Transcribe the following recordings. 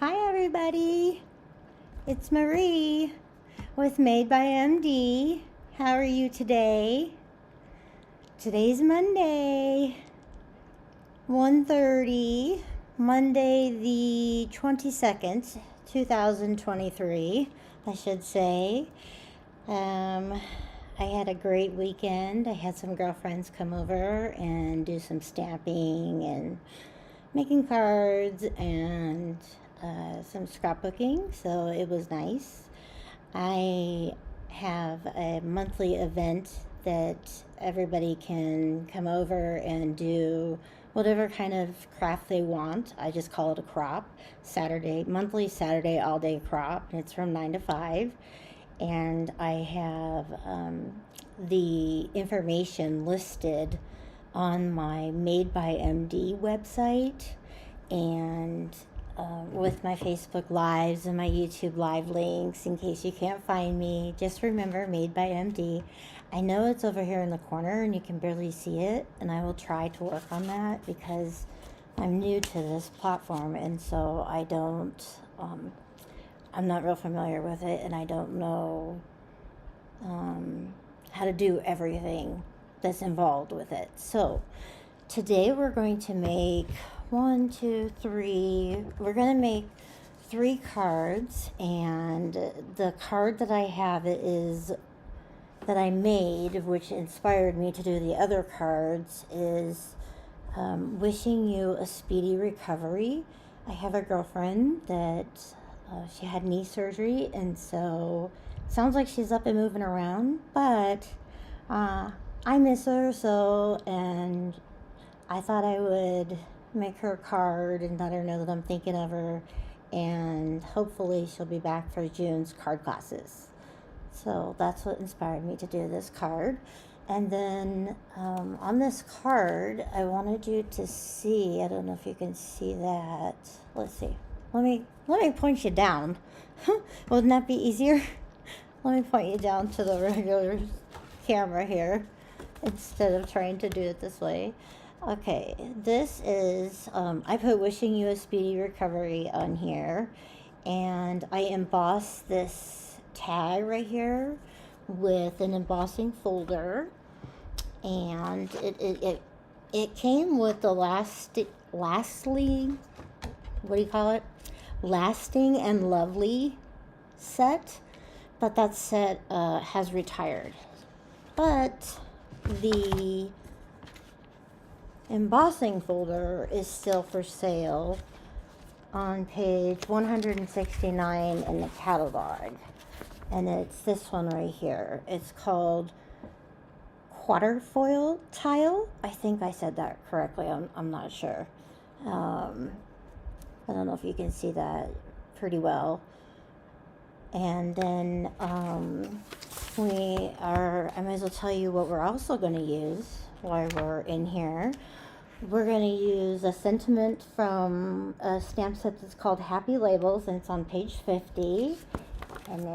Hi everybody, it's Marie with Made by MD. How are you today? Today's Monday, 1:30, Monday the 22nd, 2023, I should say. I had a great weekend. I had some girlfriends come over and do some stamping and making cards and some scrapbooking, so it was nice. I have a monthly event that everybody can come over and do whatever kind of craft they want. I just call it a crop. Monthly Saturday all day crop. It's from 9 to 5. And I have the information listed on my Made by MD website and with my Facebook Lives and my YouTube Live links in case you can't find me. Just remember Made by MD. I know it's over here in the corner and you can barely see it, and I will try to work on that because I'm new to this platform, and so I'm not real familiar with it, and I don't know how to do everything that's involved with it. So today we're going to make we're going to make 3 cards, and the card that I have that I made, which inspired me to do the other cards, is wishing you a speedy recovery. I have a girlfriend that she had knee surgery, and so sounds like she's up and moving around, but I miss her, and I thought I would make her a card and let her know that I'm thinking of her, and hopefully she'll be back for June's card classes. So that's what inspired me to do this card. And then on this card, I wanted you to see, I don't know if you can see that. Let's see. Let me point you down. Wouldn't that be easier? Let me point you down to the regular camera here instead of trying to do it this way. Okay, this is, I put wishing you a speedy recovery on here, and I embossed this tag right here with an embossing folder, and it came with the lasting and lovely set, but that set has retired. But the embossing folder is still for sale on page 169 in the catalog, and it's this one right here. It's called Quaterfoil Tile. I think I said that correctly. I'm not sure. I don't know if you can see that pretty well. And then I might as well tell you what we're also going to use while we're in here. We're going to use a sentiment from a stamp set that's called Happy Labels, and it's on page 50. And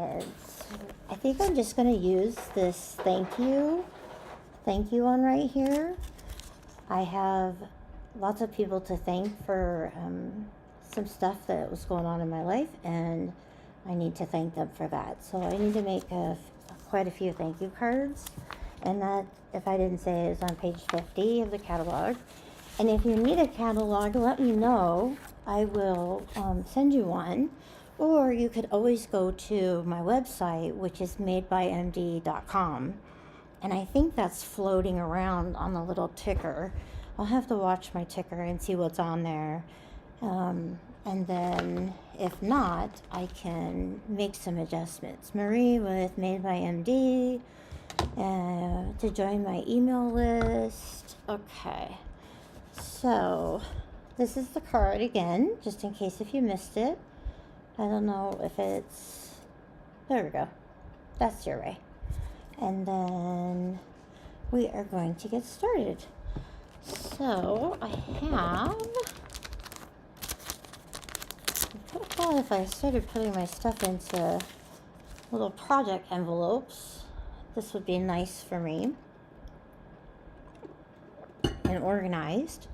I think I'm just going to use this thank you one right here. I have lots of people to thank for some stuff that was going on in my life, and I need to thank them for that. So I need to make quite a few thank you cards, and that, if I didn't say, is on page 50 of the catalog. And if you need a catalog, let me know. I will send you one. Or you could always go to my website, which is madebymd.com. And I think that's floating around on the little ticker. I'll have to watch my ticker and see what's on there. And then if not, I can make some adjustments. Marie with Made by MD to join my email list. Okay. So this is the card again, just in case if you missed it. I don't know if it's, there we go. That's your way. And then we are going to get started. So I thought if I started putting my stuff into little project envelopes, this would be nice for me and organized.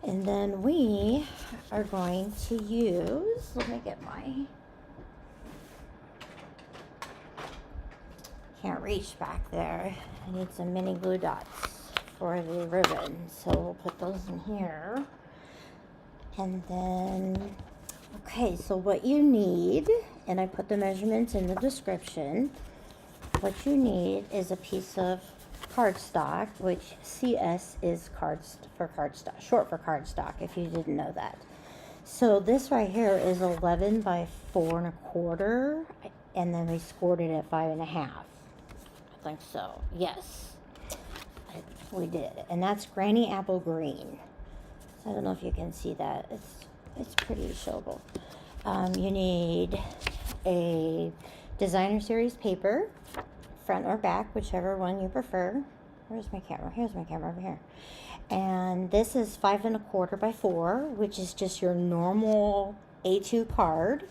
And then we are going to use, let me get my, can't reach back there. I need some mini glue dots for the ribbon. So we'll put those in here. And then, okay, so what you need, and I put the measurements in the description, what you need is a piece of cardstock, which CS is cardstock, short for cardstock, if you didn't know that. So this right here is 11 by 4 1/4, and then we scored it at 5 1/2. I think so. Yes, we did, and that's Granny Apple Green. So I don't know if you can see that. It's pretty showable. You need a designer series paper, front or back, whichever one you prefer. Where's my camera? Here's my camera over here. And this is 5 1/4 by 4, which is just your normal A2 card.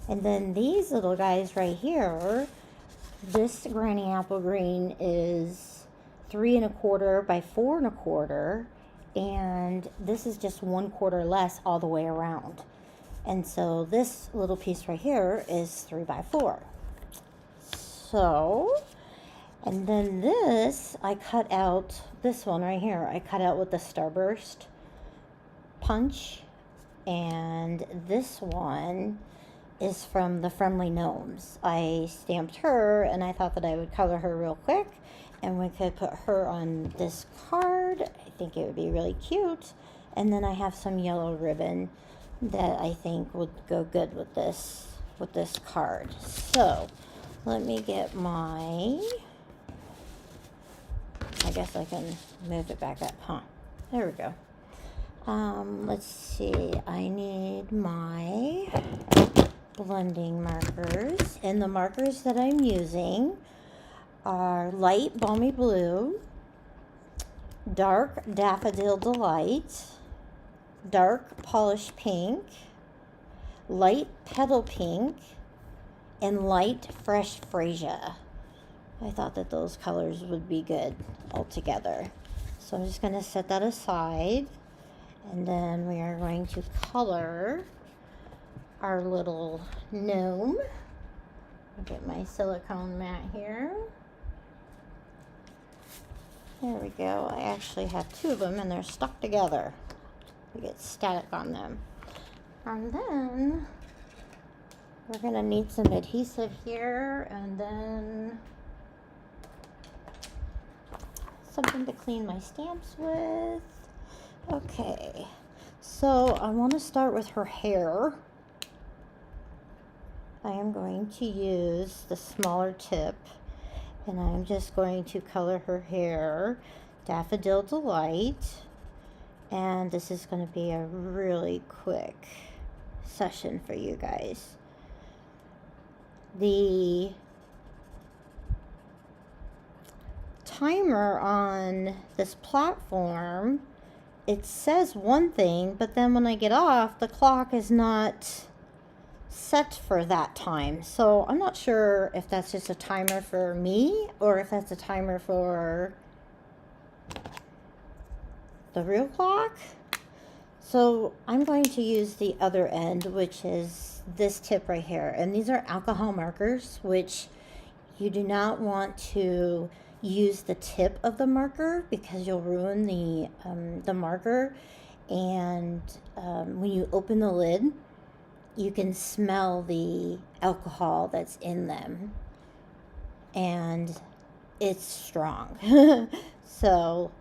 And then these little guys right here, this Granny Apple Green is 3 1/4 by 4 1/4, and this is just 1/4 less all the way around. And so this little piece right here is 3 by 4. So, and then this, I cut out, this one right here, I cut out with the Starburst punch. And this one is from the Friendly Gnomes. I stamped her, and I thought that I would color her real quick, and we could put her on this card. I think it would be really cute. And then I have some yellow ribbon that I think would go good with this card. So let me get my, I guess I can move it back up, huh? There we go. Let's see, I need my blending markers, and the markers that I'm using are light balmy blue, dark daffodil delight, dark polished pink, light petal pink, and light fresh freesia. I thought that those colors would be good all together. So I'm just going to set that aside, and then we are going to color our little gnome. I'll get my silicone mat here. There we go. I actually have 2 of them, and they're stuck together. We get static on them. And then we're going to need some adhesive here, and then something to clean my stamps with. Okay, so I want to start with her hair. I am going to use the smaller tip, and I'm just going to color her hair Daffodil Delight. And this is going to be a really quick session for you guys. The timer on this platform, it says one thing, but then when I get off, the clock is not set for that time. So I'm not sure if that's just a timer for me or if that's a timer for the real clock. So I'm going to use the other end, which is this tip right here. And these are alcohol markers, which you do not want to use the tip of the marker because you'll ruin the marker. And when you open the lid, you can smell the alcohol that's in them, and it's strong. So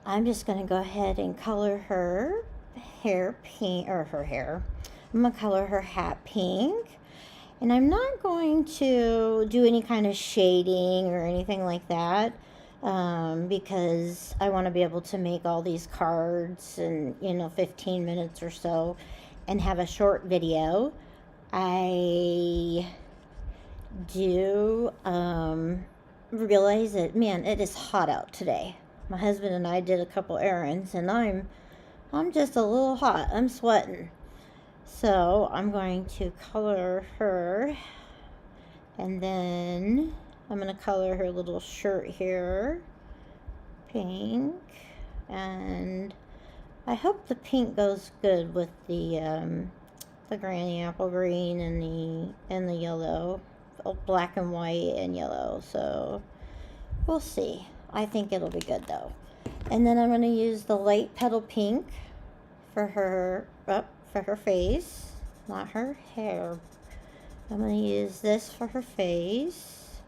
I'm just going to go ahead and color her hair pink, or her hair. I'm going to color her hat pink, and I'm not going to do any kind of shading or anything like that because I want to be able to make all these cards in 15 minutes or so and have a short video. I do realize that, man, it is hot out today. My husband and I did a couple errands, and I'm just a little hot. I'm sweating. So I'm going to color her, and then I'm going to color her little shirt here pink, and I hope the pink goes good with the granny apple green and the yellow, black and white and yellow. So we'll see. I think it'll be good though. And then I'm going to use the light petal pink for her face, not her hair. I'm going to use this for her face.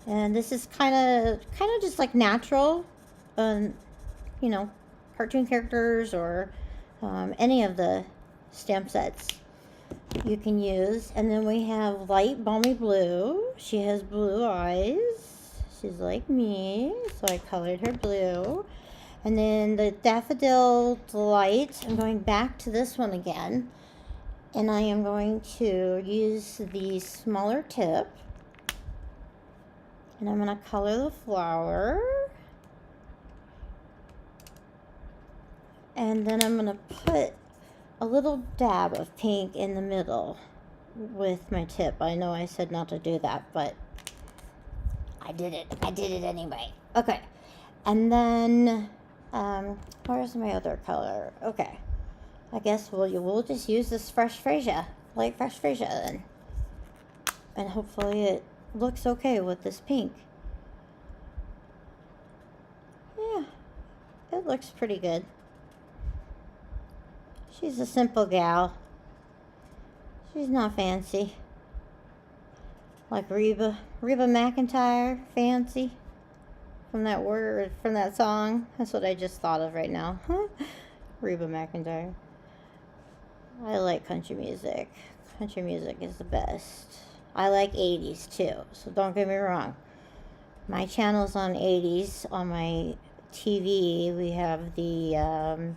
And this is kind of just like natural, you know, cartoon characters or any of the stamp sets you can use. And then we have light balmy blue. She has blue eyes. She's like me, so I colored her blue. And then the Daffodil Delight, I'm going back to this one again. And I am going to use the smaller tip. And I'm going to color the flower. And then I'm going to put a little dab of pink in the middle with my tip. I know I said not to do that, but I did it. I did it anyway. Okay. And then, where's my other color? Okay. I guess we'll just use this fresh freesia, light fresh freesia then. And hopefully it looks okay with this pink. Yeah, it looks pretty good. She's a simple gal. She's not fancy. Like Reba McEntire, fancy. From that song. That's what I just thought of right now. Reba McEntire. I like country music. Country music is the best. I like 80s too, so don't get me wrong. My channel's on 80s. On my TV, we have the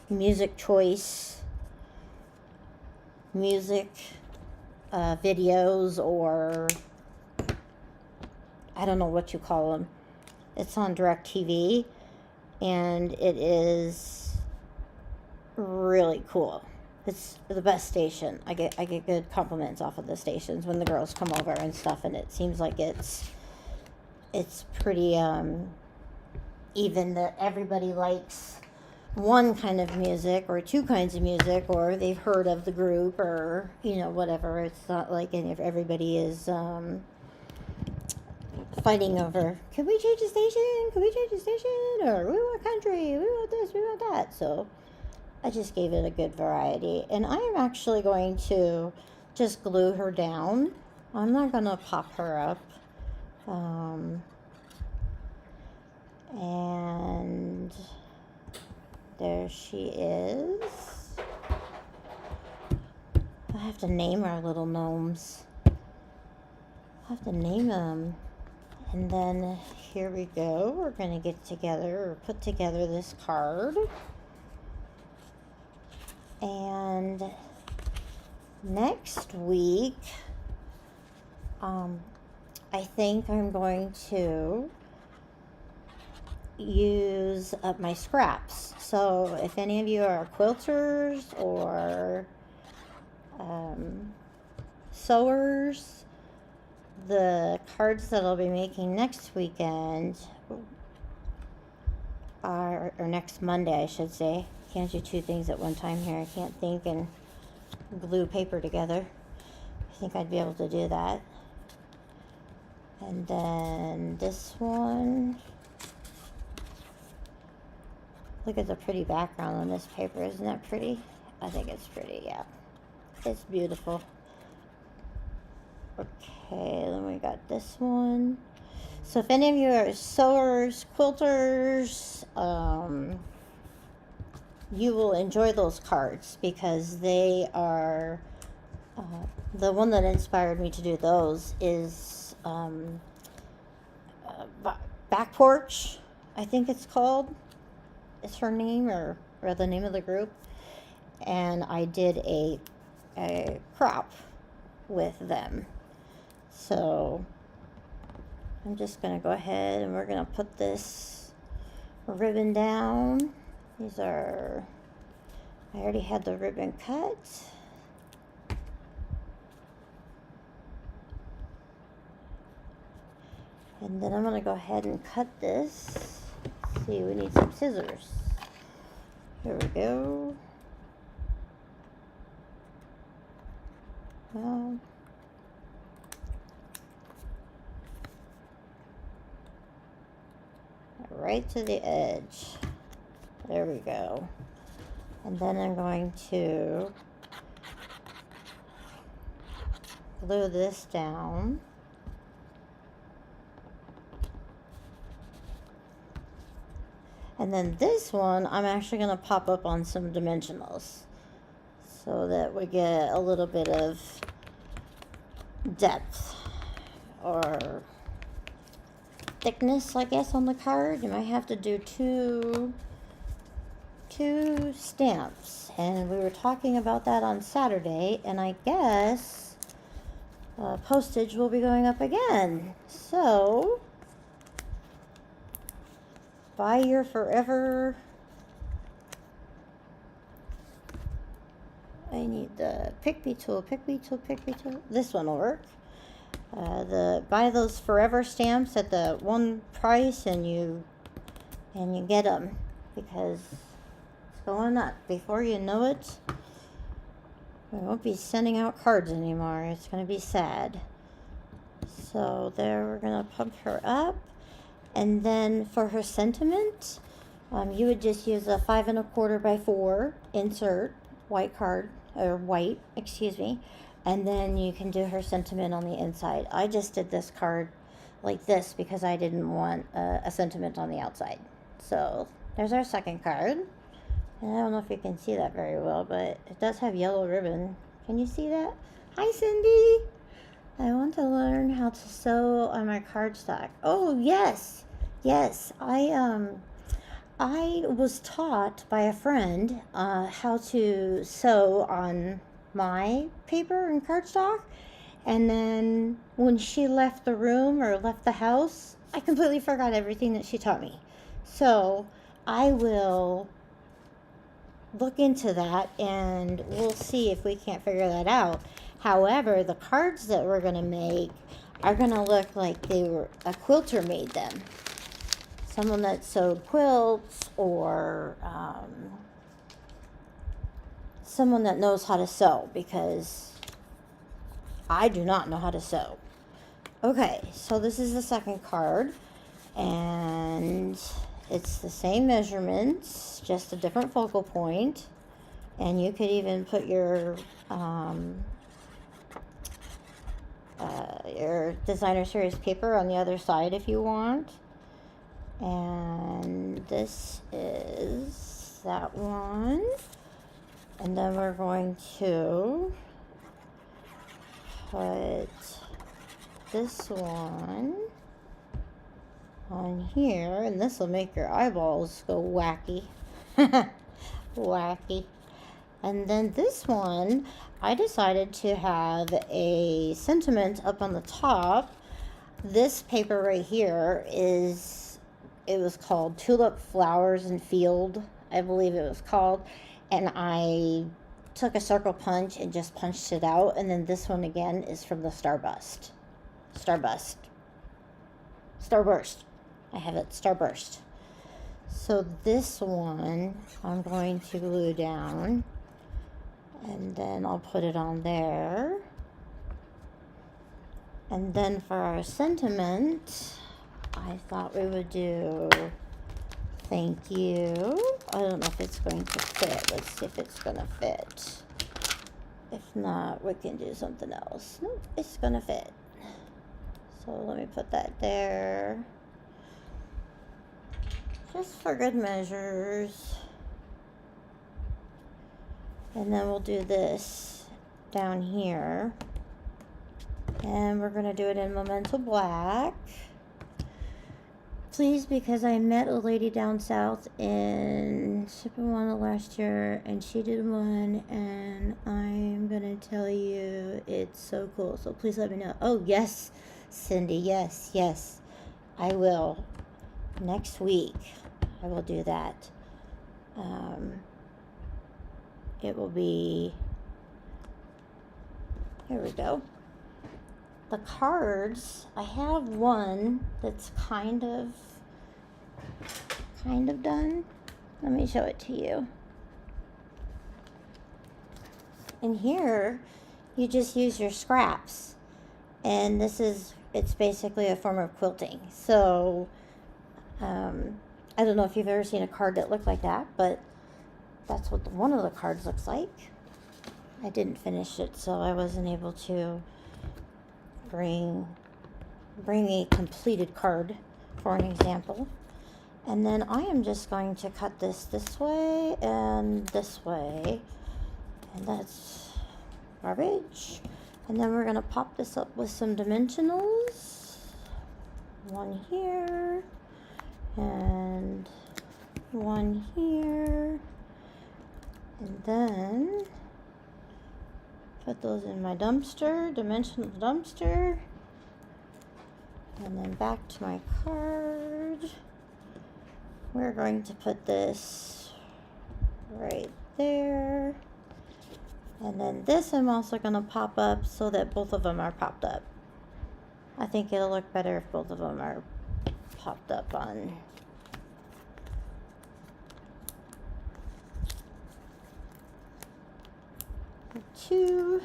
music choice music videos, or I don't know what you call them. It's on DirecTV, and it is really cool. It's the best station. I get good compliments off of the stations when the girls come over and stuff, and it seems like it's pretty even, that everybody likes one kind of music or two kinds of music, or they've heard of the group, or whatever. It's not like if everybody is fighting over, can we change the station, or we want country, we want this, we want that. So I just gave it a good variety. And I am actually going to just glue her down. I'm not going to pop her up. And there she is. I have to name our little gnomes. I have to name them. And then here we go. We're going to get together, or put together this card. And next week, I think I'm going to use up my scraps. So if any of you are quilters or sewers, the cards that I'll be making next weekend or next Monday, I should say. Can't do two things at one time here. I can't think and glue paper together. I think I'd be able to do that. And then this one. Look at the pretty background on this paper. Isn't that pretty? I think it's pretty, yeah. It's beautiful. Okay, then we got this one. So if any of you are sewers, quilters, you will enjoy those cards, because they are, the one that inspired me to do those is Back Porch, I think it's called. It's her name, or the name of the group. And I did a crop with them. So I'm just going to go ahead and we're going to put this ribbon down. These are, I already had the ribbon cut. And then I'm going to go ahead and cut this. Let's see, we need some scissors. Here we go. Well, right to the edge. There we go. And then I'm going to glue this down. And then this one, I'm actually going to pop up on some dimensionals so that we get a little bit of depth or thickness, I guess, on the card. You might have to do two stamps, and we were talking about that on Saturday, and I guess postage will be going up again. So buy your forever. I need the pick me tool. This one will work. Buy those forever stamps at the one price, and you get them, because it's going up. Before you know it, we won't be sending out cards anymore. It's going to be sad. So there, we're going to pump her up. And then for her sentiment, you would just use a 5 1/4 by 4 insert white card, or white, excuse me, and then you can do her sentiment on the inside. I just did this card like this because I didn't want a sentiment on the outside. So there's our second card. And I don't know if you can see that very well, but it does have yellow ribbon. Can you see that? Hi, Cindy. I want to learn how to sew on my cardstock. Oh, yes. Yes. I was taught by a friend how to sew on my paper and cardstock. And then when she left the room or left the house, I completely forgot everything that she taught me. So I will look into that, and we'll see if we can't figure that out. However, the cards that we're going to make are going to look like a quilter made them. Someone that sewed quilts, or someone that knows how to sew, because I do not know how to sew. Okay, so this is the second card, and it's the same measurements, just a different focal point. And you could even put your designer series paper on the other side if you want. And this is that one. And then we're going to put this one on here, and this will make your eyeballs go wacky. Wacky. And then this one, I decided to have a sentiment up on the top. This paper right here it was called Tulip Flowers and Field, I believe it was called. And I took a circle punch and just punched it out. And then this one again is from the Starburst. I have it Starburst. So this one I'm going to glue down, and then I'll put it on there. And then for our sentiment, I thought we would do thank you. I don't know if it's going to fit. Let's see if it's going to fit. If not, we can do something else. Nope, it's going to fit. So let me put that there. Just for good measures. And then we'll do this down here. And we're going to do it in Memento Black. Please, because I met a lady down south in Chippewa last year, and she did one, and I'm going to tell you it's so cool. So please let me know. Oh, yes, Cindy, yes. I will. Next week, I will do that. It will be, here we go. The cards, I have one that's kind of done. Let me show it to you. And here, you just use your scraps. And it's basically a form of quilting. So, I don't know if you've ever seen a card that looked like that, but that's what one of the cards looks like. I didn't finish it, so I wasn't able to bring a completed card for an example. And then I am just going to cut this way and this way. And that's garbage. And then we're going to pop this up with some dimensionals. One here. And one here. And then put those in my dumpster, dimensional dumpster. And then back to my card. We're going to put this right there. And then this I'm also going to pop up so that both of them are popped up. I think it'll look better if both of them are popped up on. Two,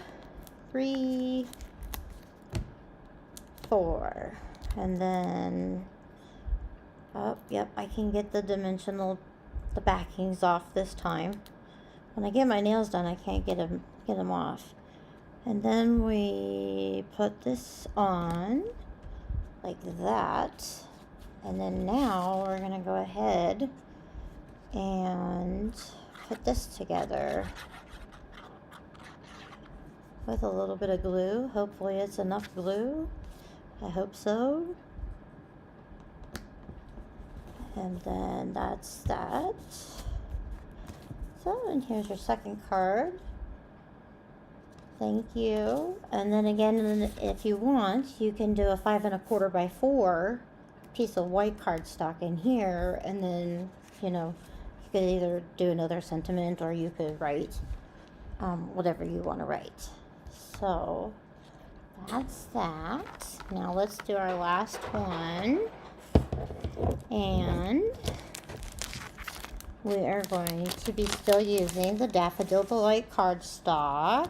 three, four. And then, oh, yep, I can get the backings off this time. When I get my nails done, I can't get them off. And then we put this on like that. And then now we're going to go ahead and put this together with a little bit of glue. Hopefully it's enough glue. I hope so. And then that's that. So, and here's your second card. Thank you. And then again, if you want, you can do a 5 1/4 by 4 piece of white cardstock in here, and then, you could either do another sentiment or you could write whatever you want to write. So that's that. Now let's do our last one. And we are going to be still using the Daffodil Delight cardstock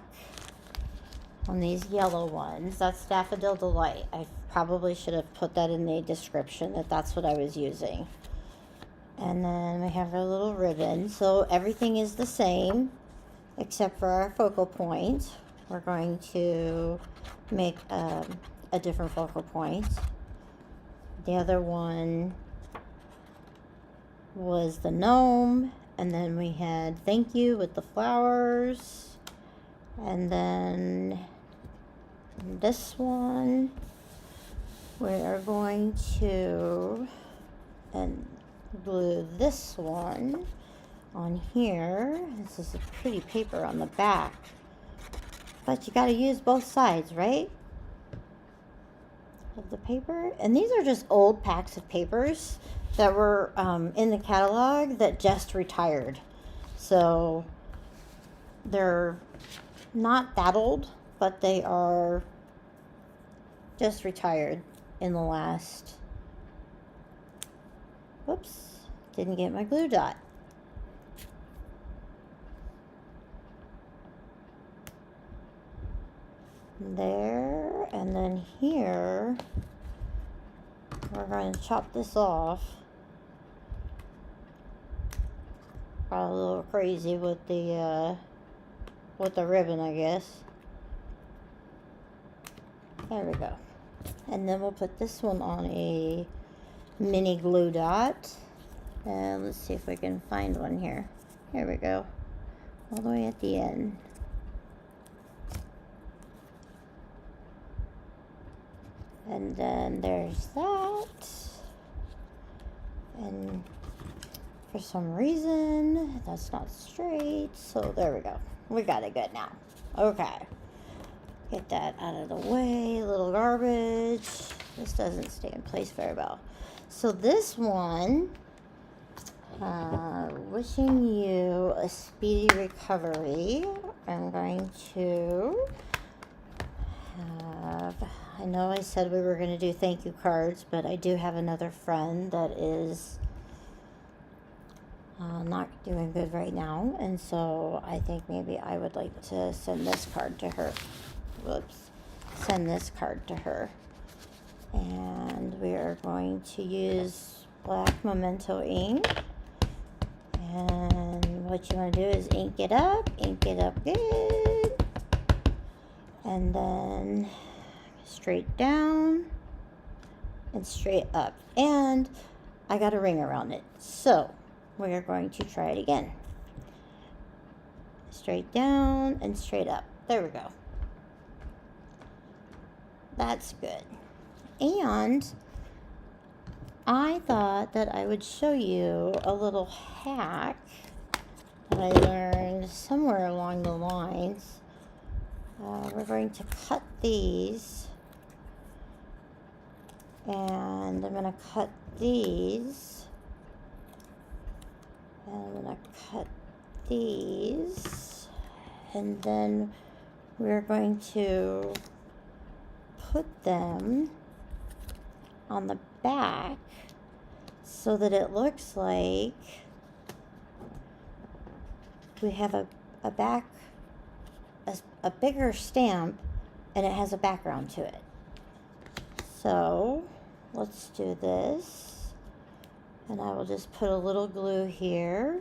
on these yellow ones. That's Daffodil Delight. I probably should have put that in the description that that's what I was using. And then we have our little ribbon. So everything is the same except for our focal point. We're going to make a different focal point. The other one was the gnome, and then we had thank you with the flowers, and then this one we are going to glue this one on here. This is a pretty paper on the back, but you got to use both sides, right, of the paper. And these are just old packs of papers that were in the catalog that just retired. So they're not that old, but they are just retired in the last, whoops, didn't get my glue dot. There, and then here we're going to chop this off. Probably a little crazy with the ribbon, I guess. There we go. And then we'll put this one on a mini glue dot. And let's see if we can find one here. Here we go. All the way at the end. And then there's that. And for some reason, that's not straight. So there we go. We got it good now. Okay. Get that out of the way. A little garbage. This doesn't stay in place very well. So this one, wishing you a speedy recovery. I'm going to have, I know I said we were going to do thank you cards, but I do have another friend that is not doing good right now, and so I think maybe I would like to send this card to her. Whoops. Send this card to her. And we are going to use black Memento ink. And what you want to do is ink it up good. And then straight down and straight up. And I got a ring around it. So we are going to try it again. Straight down and straight up. There we go. That's good. And I thought that I would show you a little hack that I learned somewhere along the lines. We're going to cut these, and I'm going to cut these, and I'm going to cut these, and then we're going to put them on the back so that it looks like we have a bigger stamp and it has a background to it. So let's do this, and I will just put a little glue here.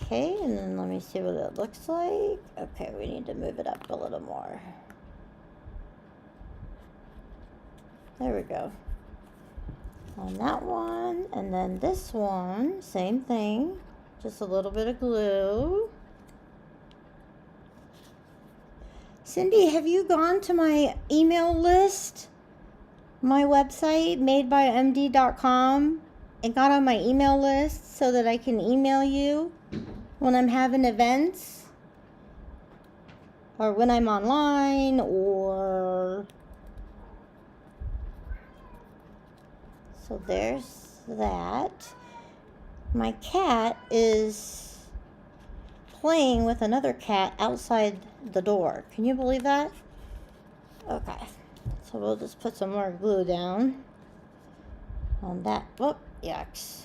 Okay, and then let me see what it looks like. Okay, we need to move it up a little more. There we go. On that one, and then this one, same thing, just a little bit of glue. Cindy, have you gone to my email list, my website, madebymd.com, and got on my email list so that I can email you when I'm having events, or when I'm online, or... So there's that. My cat is playing with another cat outside the door. Can you believe that? Okay. So we'll just put some more glue down on that. Whoop, yucks.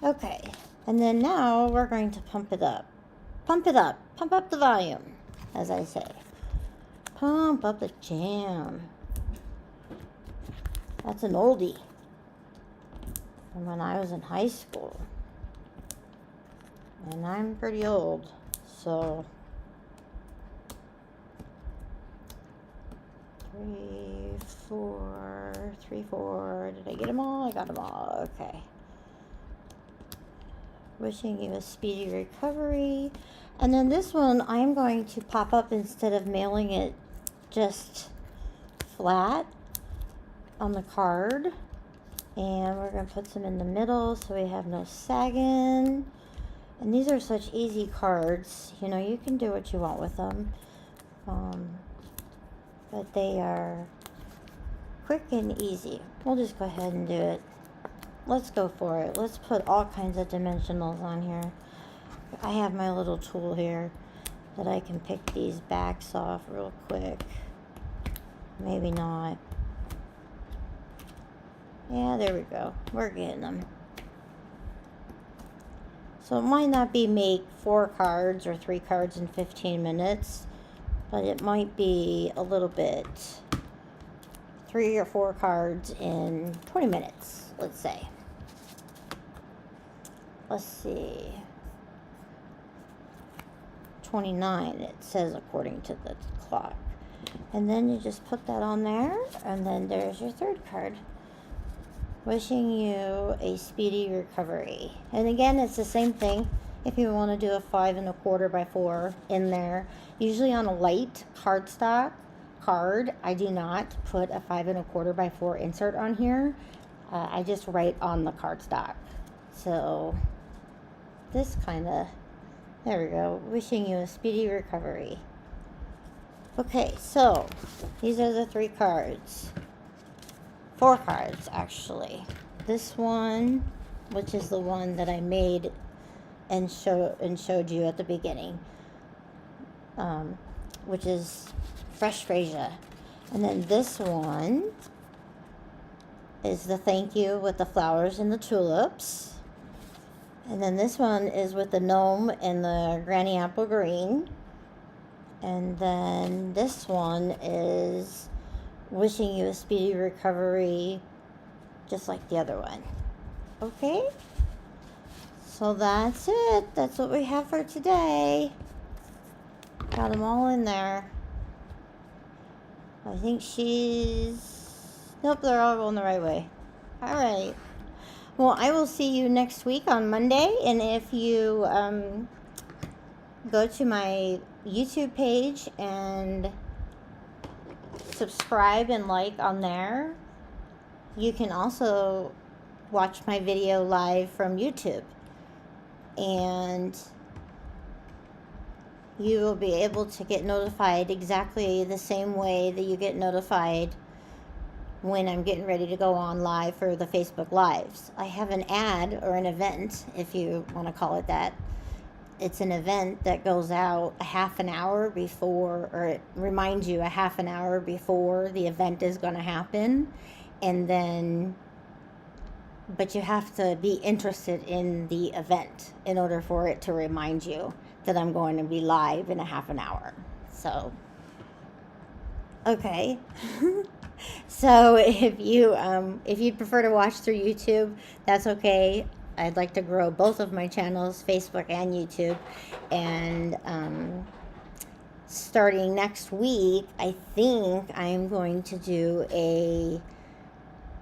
Okay. And then now we're going to pump it up. Pump it up. Pump up the volume, as I say. Pump up the jam. That's an oldie from when I was in high school. And I'm pretty old, so... 3, 4. Did I get them all? I got them all. Okay. Wishing you a speedy recovery. And then this one I'm going to pop up instead of mailing it just flat on the card. And we're going to put some in the middle so we have no sagging. And these are such easy cards. You know, you can do what you want with them. But they are quick and easy. We'll just go ahead and do it. Let's go for it. Let's put all kinds of dimensionals on here. I have my little tool here that I can pick these backs off real quick. Maybe not. Yeah, there we go. We're getting them. So it might not be make 4 cards or 3 cards in 15 minutes, but it might be a little bit 3 or 4 cards in 20 minutes, let's say. Let's see, 29 it says according to the clock. And then you just put that on there, and then there's your 3rd card. Wishing you a speedy recovery. And again, it's the same thing. If you want to do a 5 1/4 by 4 in there, usually on a light cardstock card, I do not put a 5 1/4 by 4 insert on here. I just write on the cardstock. So this kind of, there we go. Wishing you a speedy recovery. Okay, so these are the 3 cards. 4 cards, actually. This one, which is the one that I made and showed you at the beginning, which is fresh freesia. And then this one is the thank you with the flowers and the tulips. And then this one is with the gnome and the granny apple green. And then this one is wishing you a speedy recovery, just like the other one. Okay? So that's it. That's what we have for today. Got them all in there. I think nope, they're all going the right way. All right. Well, I will see you next week on Monday. And if you go to my YouTube page and subscribe and like on there, you can also watch my video live from YouTube. And you will be able to get notified exactly the same way that you get notified when I'm getting ready to go on live for the Facebook Lives. I have an ad or an event, if you want to call it that. It's an event that goes out a half an hour before, or it reminds you a half an hour before the event is going to happen. And then, but you have to be interested in the event in order for it to remind you that I'm going to be live in a half an hour. So, okay. So if you prefer to watch through YouTube, that's okay. I'd like to grow both of my channels, Facebook and YouTube. And starting next week, I think I'm going to do a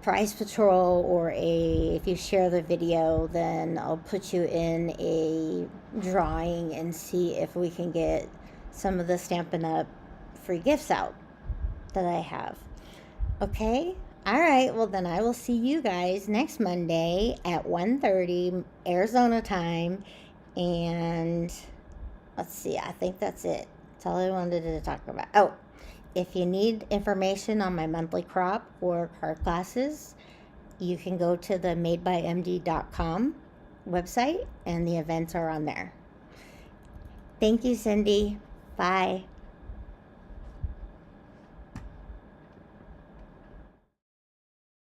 prize patrol, or if you share the video, then I'll put you in a drawing and see if we can get some of the Stampin' Up! Free gifts out that I have. Okay? All right, well then I will see you guys next Monday at 1:30 Arizona time. And let's see, I think that's it. That's all I wanted to talk about. Oh, if you need information on my monthly crop or card classes, you can go to the madebymd.com website, and the events are on there. Thank you, Cindy. Bye.